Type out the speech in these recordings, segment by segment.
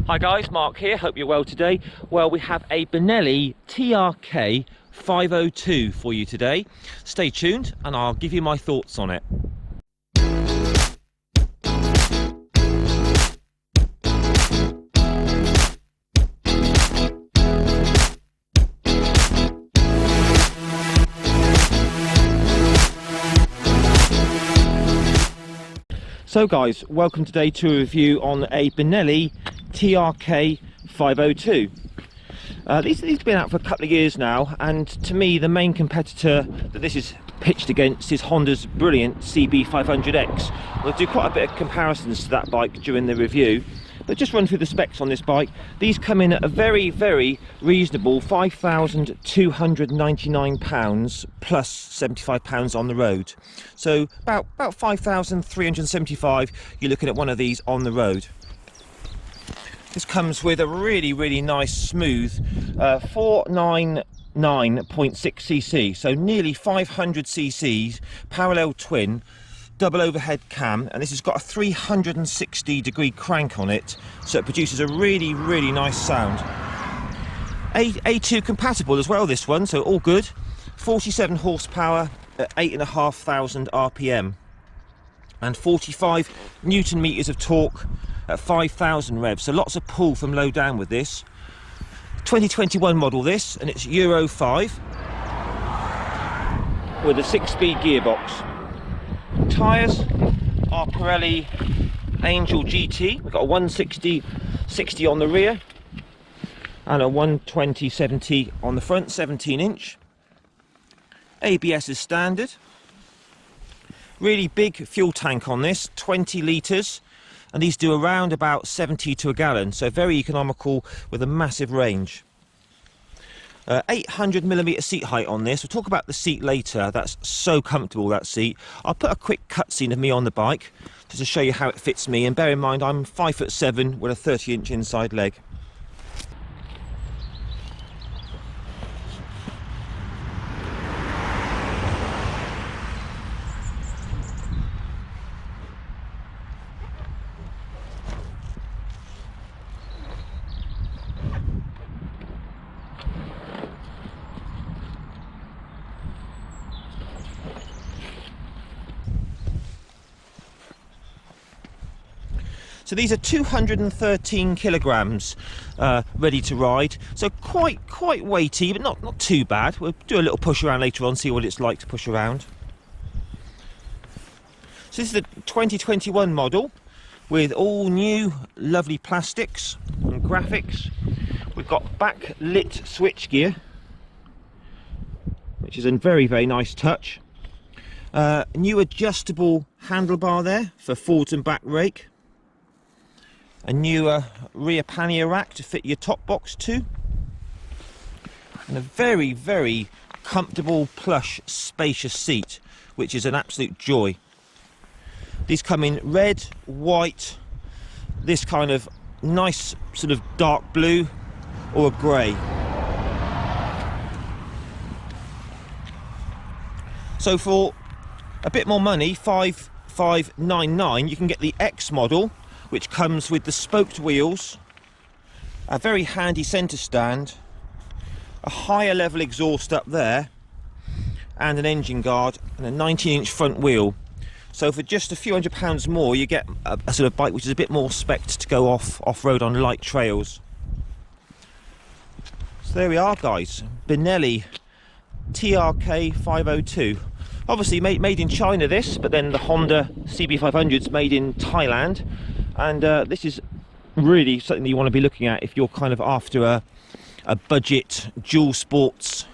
Hi guys, Mark here, hope you're well today. Well, we have a Benelli Trk 502 for you today. Stay tuned and I'll give you my thoughts on it. So guys, welcome today to a review on a Benelli Trk 502. These have been out for a couple of years now, and to me the main competitor that this is pitched against is Honda's brilliant CB500X. We'll do quite a bit of comparisons to that bike during the review, but just run through the specs on this bike. These come in at a very reasonable £5,299 plus £75 on the road. So about £5,375 you're looking at one of these on the road. This comes with a really nice smooth 499.6cc, so nearly 500 cc's, parallel twin, double overhead cam, and this has got a 360-degree crank on it, so it produces a really nice sound. A2 compatible as well, this one, so all good. 47 horsepower at 8,500 RPM and 45 Newton meters of torque at 5,000 revs, so lots of pull from low down with this. 2021 model this, and it's Euro 5 with a 6-speed gearbox. Tyres are Pirelli Angel GT. We've got a 160 on the rear and a 120/70 on the front, 17-inch. ABS is standard. Really big fuel tank on this, 20 litres, and these do around about 70 to a gallon, so very economical with a massive range. 800mm seat height on this. We'll talk about the seat later. That's so comfortable, that seat. I'll put a quick cutscene of me on the bike just to show you how it fits me, and bear in mind I'm 5'7" with a 30-inch inside leg. So these are 213 kilograms ready to ride, so quite weighty, but not too bad. We'll do a little push around later on, see what it's like to push around. So this is the 2021 model with all new lovely plastics and graphics. We've got backlit switchgear, which is a very nice touch. New adjustable handlebar there for forwards and back rake. A new rear pannier rack to fit your top box too, and a very comfortable, plush, spacious seat, which is an absolute joy. These come in red, white, this kind of nice sort of dark blue, or a grey. So for a bit more money, $5,599, you can get the X model, which comes with the spoked wheels, a very handy centre stand, a higher level exhaust up there, and an engine guard, and a 19-inch front wheel. So for just a few £100 more, you get a sort of bike which is a bit more spec'd to go off-road on light trails. So there we are, guys, Benelli Trk 502. Obviously made in China this, but then the Honda CB500's made in Thailand. And this is really something that you want to be looking at if you're kind of after a budget dual sports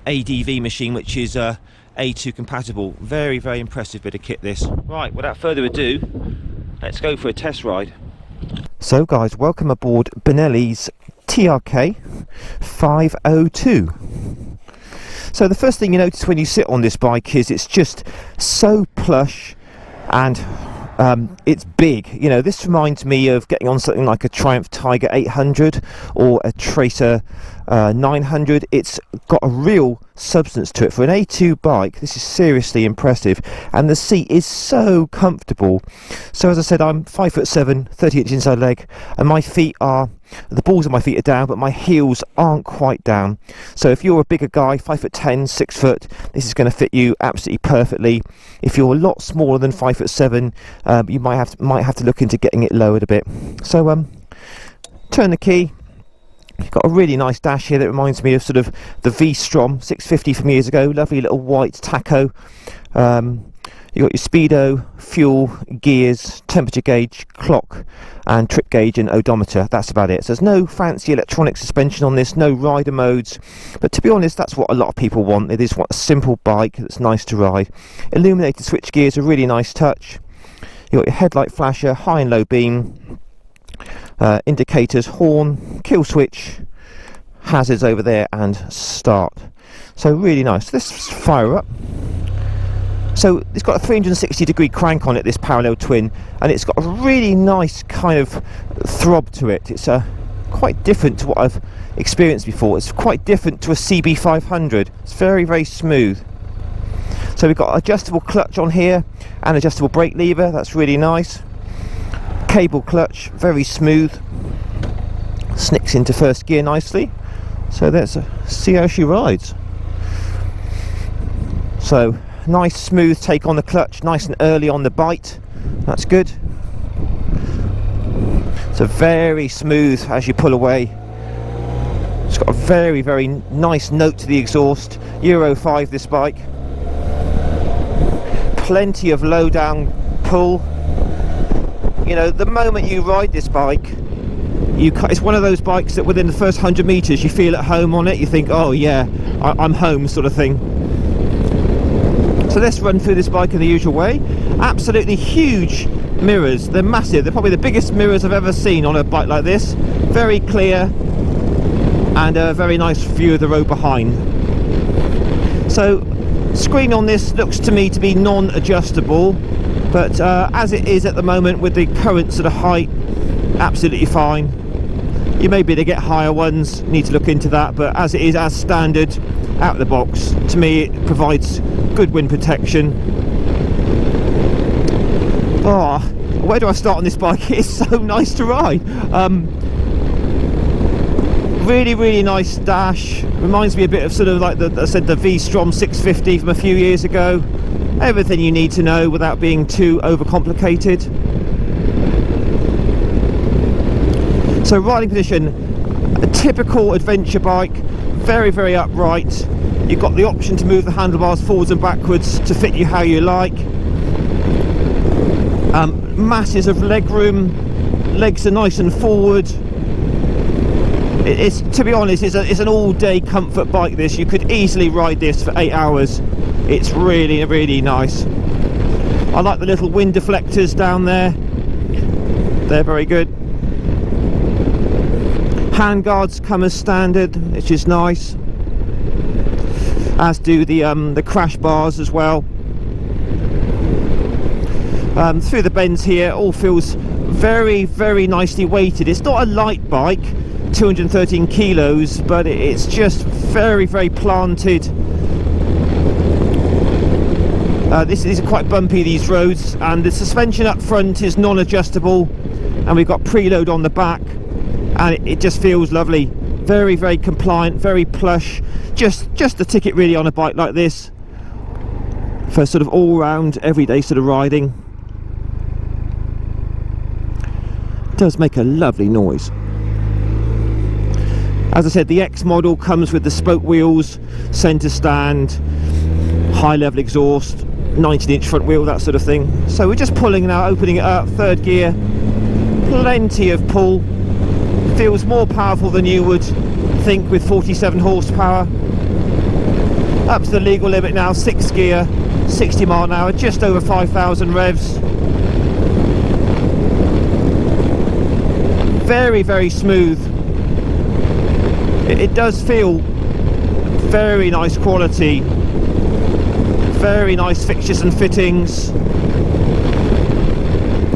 ADV machine, which is A2 compatible. Very impressive bit of kit this. Right, without further ado, let's go for a test ride. So guys, welcome aboard Benelli's Trk 502. So the first thing you notice when you sit on this bike is it's just so plush and it's big. You know, this reminds me of getting on something like a Triumph Tiger 800 or a Tracer 900. It's got a real substance to it. For an A2 bike, this is seriously impressive, and the seat is so comfortable. So as I said, I'm 5'7", 30 inch inside leg, and my feet are, the balls of my feet are down, but my heels aren't quite down. So if you're a bigger guy, 5'10", 6 foot, this is going to fit you absolutely perfectly. If you're a lot smaller than 5'7", you might have to look into getting it lowered a bit. So turn the key. You've got a really nice dash here that reminds me of sort of the V-Strom 650 from years ago. Lovely little white tacho. You've got your speedo, fuel, gears, temperature gauge, clock, and trip gauge and odometer. That's about it. So there's no fancy electronic suspension on this, no rider modes. But to be honest, that's what a lot of people want. It is a simple bike that's nice to ride. Illuminated switch gears, a really nice touch. You've got your headlight flasher, high and low beam, indicators, horn, kill switch, hazards over there, and start. So really nice. Let's fire up. So it's got a 360-degree crank on it, this parallel twin, and it's got a really nice kind of throb to it. It's quite different to what I've experienced before. It's quite different to a CB500. It's very, very smooth. So we've got adjustable clutch on here and adjustable brake lever. That's really nice. Cable clutch, very smooth. Snicks into first gear nicely. So let's see how she rides. So nice smooth take on the clutch, nice and early on the bite. That's good. So very smooth as you pull away. It's got a very, very nice note to the exhaust. Euro 5 this bike. Plenty of low down pull. You know, the moment you ride this bike, it's one of those bikes that within the first 100 meters you feel at home on it. You think, oh yeah, I'm home, sort of thing. So let's run through this bike in the usual way. Absolutely huge mirrors. They're massive. They're probably the biggest mirrors I've ever seen on a bike like this. Very clear, and a very nice view of the road behind. So screen on this looks to me to be non-adjustable, but as it is at the moment with the current sort of height, absolutely fine. You may be able to get higher ones, need to look into that, but as it is, as standard, out of the box, to me it provides good wind protection. Oh, where do I start on this bike? It's so nice to ride. Really, really nice dash. Reminds me a bit of sort of like the V-Strom 650 from a few years ago. Everything you need to know without being too overcomplicated. So riding position, a typical adventure bike, very, very upright. You've got the option to move the handlebars forwards and backwards to fit you how you like. Masses of leg room, legs are nice and forward. It's, to be honest, it's an all-day comfort bike. This, you could easily ride this for 8 hours. It's really, really nice. I like the little wind deflectors down there. They're very good. Handguards come as standard, which is nice. As do the crash bars as well. Through the bends here, all feels very, very nicely weighted. It's not a light bike, 213 kilos, but it's just very, very planted. These are quite bumpy, these roads, and the suspension up front is non-adjustable, and we've got preload on the back, and it just feels lovely. Very, very compliant, very plush. Just the ticket really on a bike like this for sort of all-round everyday sort of riding. It does make a lovely noise. As I said, the X model comes with the spoke wheels, centre stand, high level exhaust, 19-inch front wheel, that sort of thing. So we're just pulling now, opening it up, third gear, plenty of pull. Feels more powerful than you would think with 47 horsepower. Up to the legal limit now, 6th gear, 60 mile an hour, just over 5,000 revs. Very, very smooth. It does feel very nice quality. Very nice fixtures and fittings.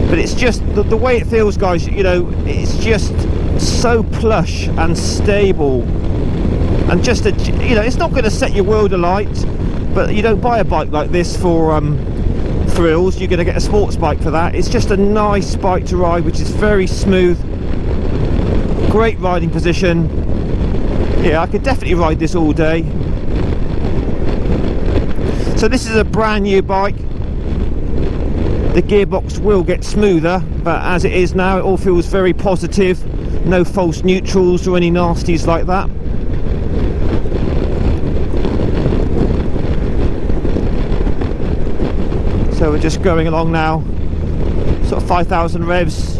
But it's just the way it feels, guys, you know, it's just so plush and stable. And just to, you know, it's not going to set your world alight, but you don't buy a bike like this for thrills. You're going to get a sports bike for that. It's just a nice bike to ride, which is very smooth, great riding position. Yeah, I could definitely ride this all day. So this is a brand new bike. The gearbox will get smoother, but as it is now, it all feels very positive. No false neutrals or any nasties like that. So we're just going along now, sort of 5,000 revs.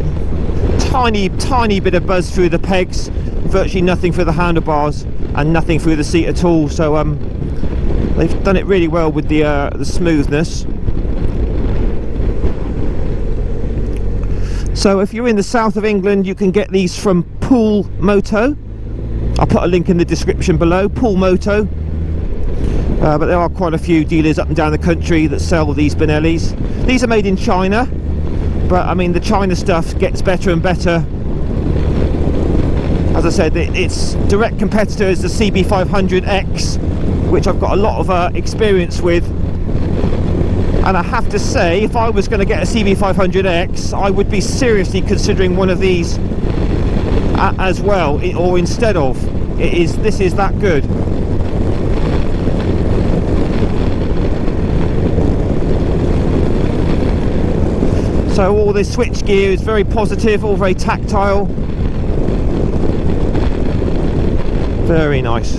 Tiny bit of buzz through the pegs, virtually nothing through the handlebars, and nothing through the seat at all. So they've done it really well with the smoothness. So if you're in the south of England, you can get these from Pool Moto. I'll put a link in the description below, Pool Moto. But there are quite a few dealers up and down the country that sell these Benellis. These are made in China, but I mean the China stuff gets better and better. As I said, its direct competitor is the CB500X, which I've got a lot of experience with. And I have to say, if I was going to get a CB500X, I would be seriously considering one of these as well, or instead of. This is that good. So all this switch gear is very positive, all very tactile. Very nice.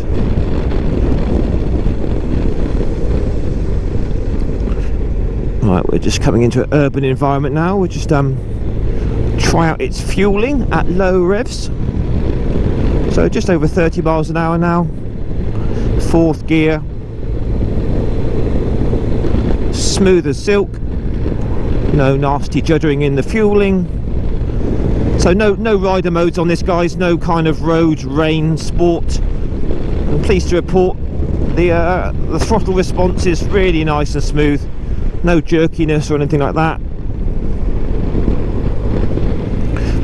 Right, we're just coming into an urban environment now. We'll just try out its fueling at low revs. So just over 30 miles an hour now. Fourth gear. Smooth as silk. No nasty juddering in the fueling. So no rider modes on this, guys. No kind of road, rain, sport. I'm pleased to report the throttle response is really nice and smooth. No jerkiness or anything like that.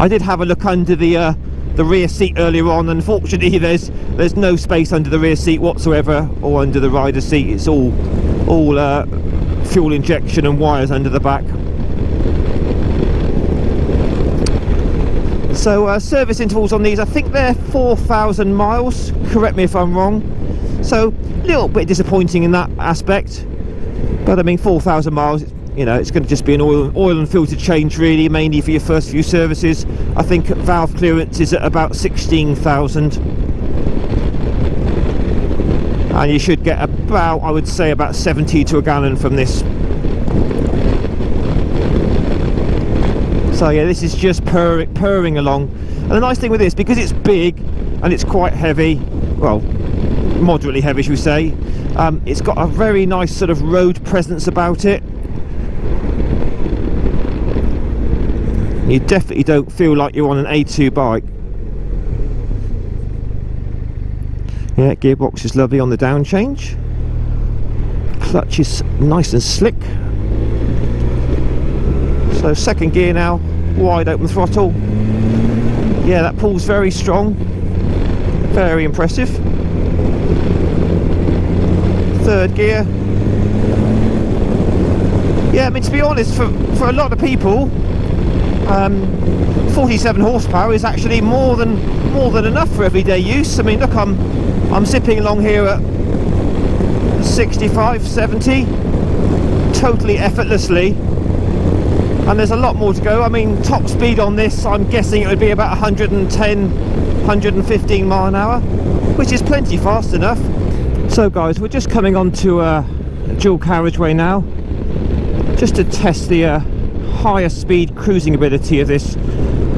I did have a look under the rear seat earlier on. Unfortunately, there's no space under the rear seat whatsoever, or under the rider seat. It's all fuel injection and wires under the back. So service intervals on these, I think they're 4,000 miles. Correct me if I'm wrong. So a little bit disappointing in that aspect. But I mean, 4,000 miles, you know, it's going to just be an oil and filter change really, mainly for your first few services. I think valve clearance is at about 16,000. And you should get about, I would say, about 70 to a gallon from this. So yeah, this is just purring along. And the nice thing with this, because it's big and it's quite heavy, well, moderately heavy should we say, it's got a very nice sort of road presence about it. You definitely don't feel like you're on an A2 bike. Yeah, gearbox is lovely on the down change. Clutch is nice and slick. So second gear now, wide open throttle. Yeah, that pulls very strong. Very impressive. Third gear. Yeah, I mean, to be honest, for a lot of people, 47 horsepower is actually more than enough for everyday use. I mean, look, I'm zipping along here at 65, 70, totally effortlessly, and there's a lot more to go. I mean, top speed on this, I'm guessing it would be about 110, 115 mile an hour, which is plenty fast enough. So guys, we're just coming onto a dual carriageway now, just to test the higher speed cruising ability of this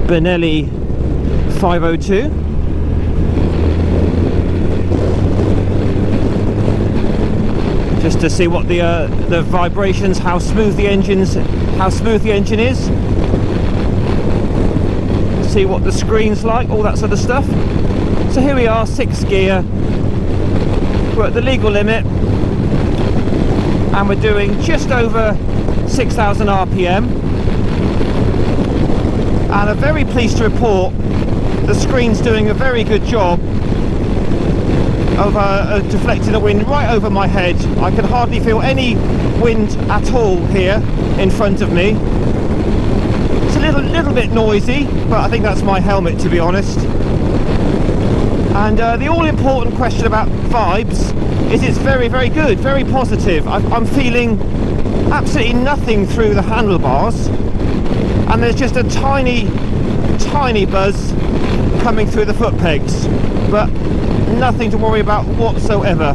Benelli 502. Just to see what the vibrations, how smooth the engine is, see what the screen's like, all that sort of stuff. So here we are, 6th gear. We're at the legal limit, and we're doing just over 6,000 RPM. And I'm very pleased to report the screen's doing a very good job of deflecting the wind right over my head. I can hardly feel any wind at all here in front of me. It's a little bit noisy, but I think that's my helmet, to be honest. And the all-important question about vibes is it's very, very good, very positive. I'm feeling absolutely nothing through the handlebars, and there's just a tiny buzz coming through the foot pegs, but nothing to worry about whatsoever.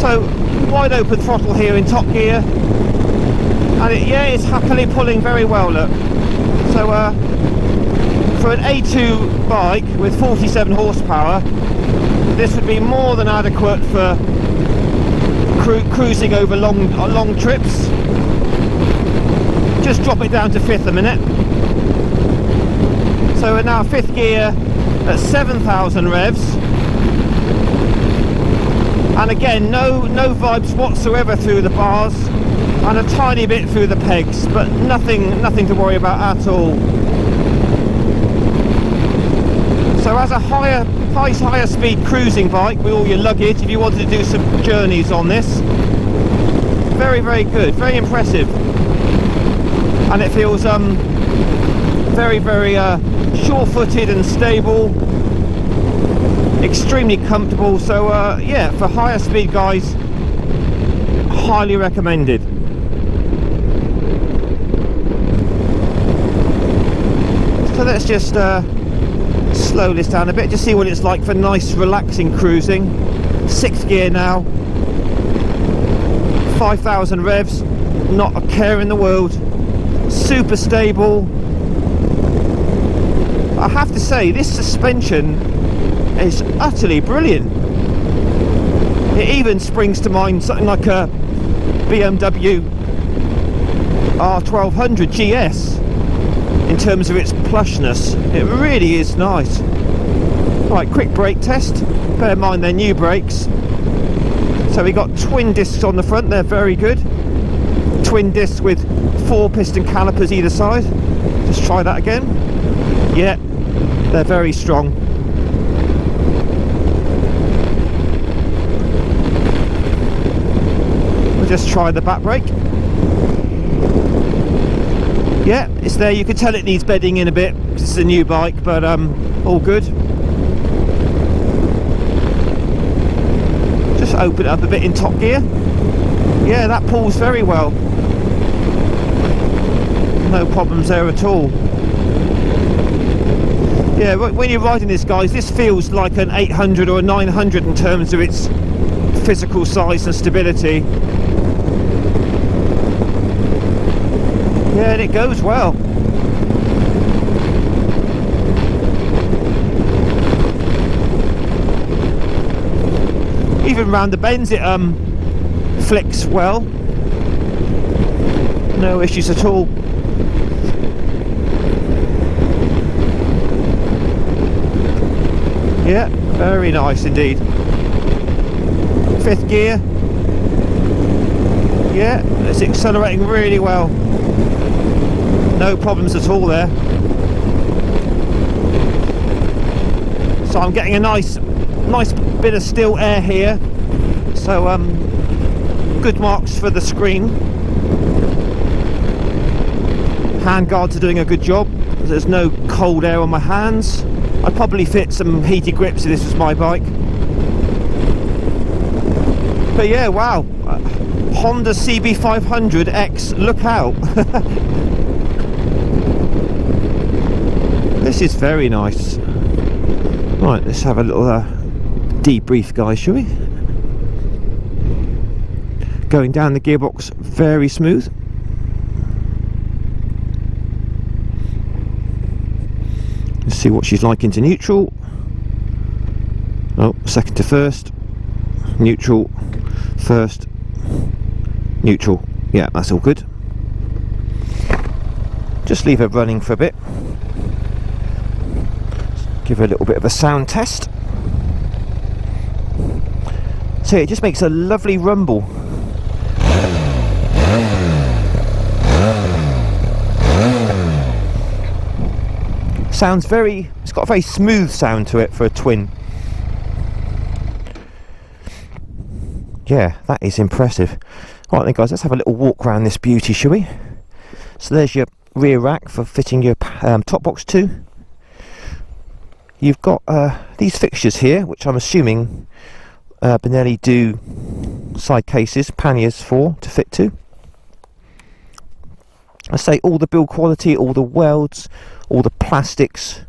So wide open throttle here in top gear, and it's happily pulling very well, look. So for an A2 bike with 47 horsepower, this would be more than adequate for cruising over long trips. Just drop it down to 5th a minute. So we're now 5th gear at 7,000 revs, and again no vibes whatsoever through the bars, and a tiny bit through the pegs, but nothing to worry about at all. So as a higher speed cruising bike with all your luggage, if you wanted to do some journeys on this, very, very good, very impressive. And it feels very, very sure-footed and stable, extremely comfortable. So yeah, for higher speed guys, highly recommended. So let's just slow this down a bit, just see what it's like for nice relaxing cruising. 6th gear now, 5,000 revs, not a care in the world, super stable. I have to say, this suspension is utterly brilliant. It even springs to mind something like a BMW R1200 GS in terms of its plushness. It really is nice. Right, quick brake test. Bear in mind they're new brakes. So we got twin discs on the front, they're very good. Twin discs with 4 piston calipers either side. Just try that again. Yeah, they're very strong. We'll just try the back brake. Yeah, it's there. You can tell it needs bedding in a bit because it's a new bike, but all good. Just open it up a bit in top gear. Yeah, that pulls very well. No problems there at all. Yeah, when you're riding this, guys, this feels like an 800 or a 900 in terms of its physical size and stability. Yeah, and it goes well. Even round the bends it flicks well. No issues at all. Yeah, very nice indeed. 5th gear. Yeah, it's accelerating really well. No problems at all there. So I'm getting a nice bit of still air here. So good marks for the screen. Hand guards are doing a good job. There's no cold air on my hands. I'd probably fit some heated grips if this was my bike. But yeah, wow. Honda CB500X, look out. This is very nice. Right, let's have a little debrief, guys, shall we? Going down the gearbox, very smooth. Let's see what she's like into neutral. Oh, second to first. Neutral, first, neutral. Yeah, that's all good. Just leave her running for a bit. Give her a little bit of a sound test. So it just makes a lovely rumble. Sounds very, it's got a very smooth sound to it for a twin. Yeah, that is impressive. Right then guys, let's have a little walk around this beauty, shall we? So there's your rear rack for fitting your top box too. You've got these fixtures here, which I'm assuming Benelli do side cases, panniers for, to fit to. I say all the build quality, all the welds, all the plastics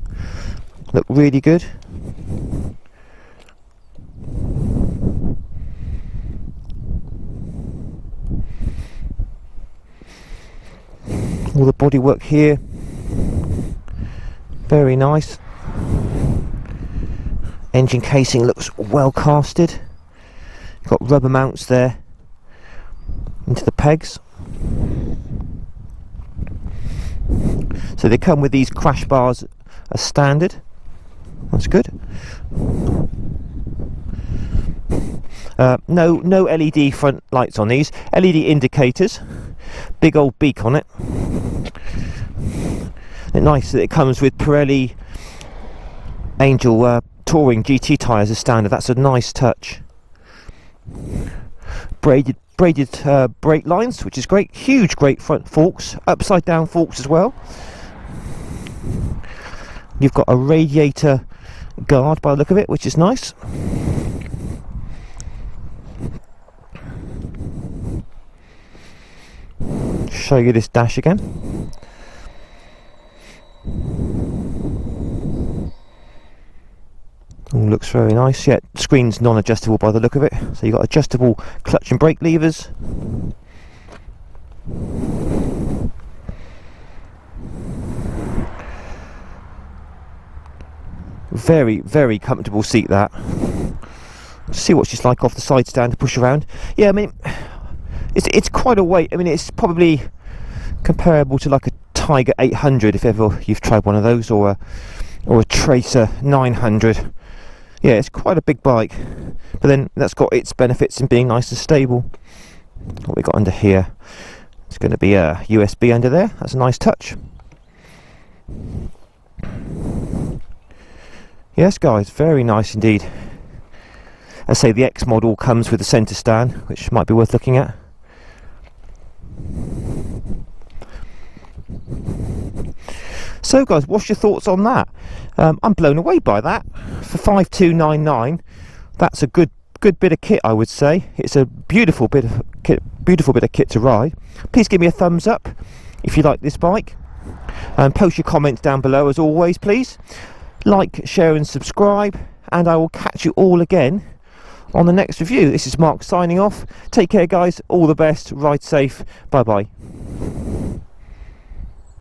look really good. All the bodywork here, very nice. Engine casing looks well casted. Got rubber mounts there into the pegs. So they come with these crash bars as standard. That's good. No LED front lights on these. LED indicators. Big old beak on it. And nice that it comes with Pirelli Angel Touring GT tyres as standard. That's a nice touch. Braided brake lines, which is great. Huge, great front forks, upside down forks as well. You've got a radiator guard by the look of it, which is nice. Show you this dash again. All looks very nice. Yeah, screen's non-adjustable by the look of it. So you've got adjustable clutch and brake levers. Very, very comfortable seat that. See what she's like off the side stand to push around. Yeah, I mean, it's quite a weight. I mean, it's probably comparable to like a Tiger 800 if ever you've tried one of those, or a Tracer 900. Yeah, it's quite a big bike, but then that's got its benefits in being nice and stable. What we got under here? It's going to be a USB under there. That's a nice touch. Yes, guys, very nice indeed. I say the X model comes with a centre stand, which might be worth looking at. So guys, what's your thoughts on that? I'm blown away by that. For 5299, that's a good bit of kit, I would say. It's a beautiful bit of kit to ride. Please give me a thumbs up if you like this bike, and post your comments down below as always, please. Like, share and subscribe, and I will catch you all again on the next review. This is Mark signing off. Take care guys, all the best, ride safe, bye bye.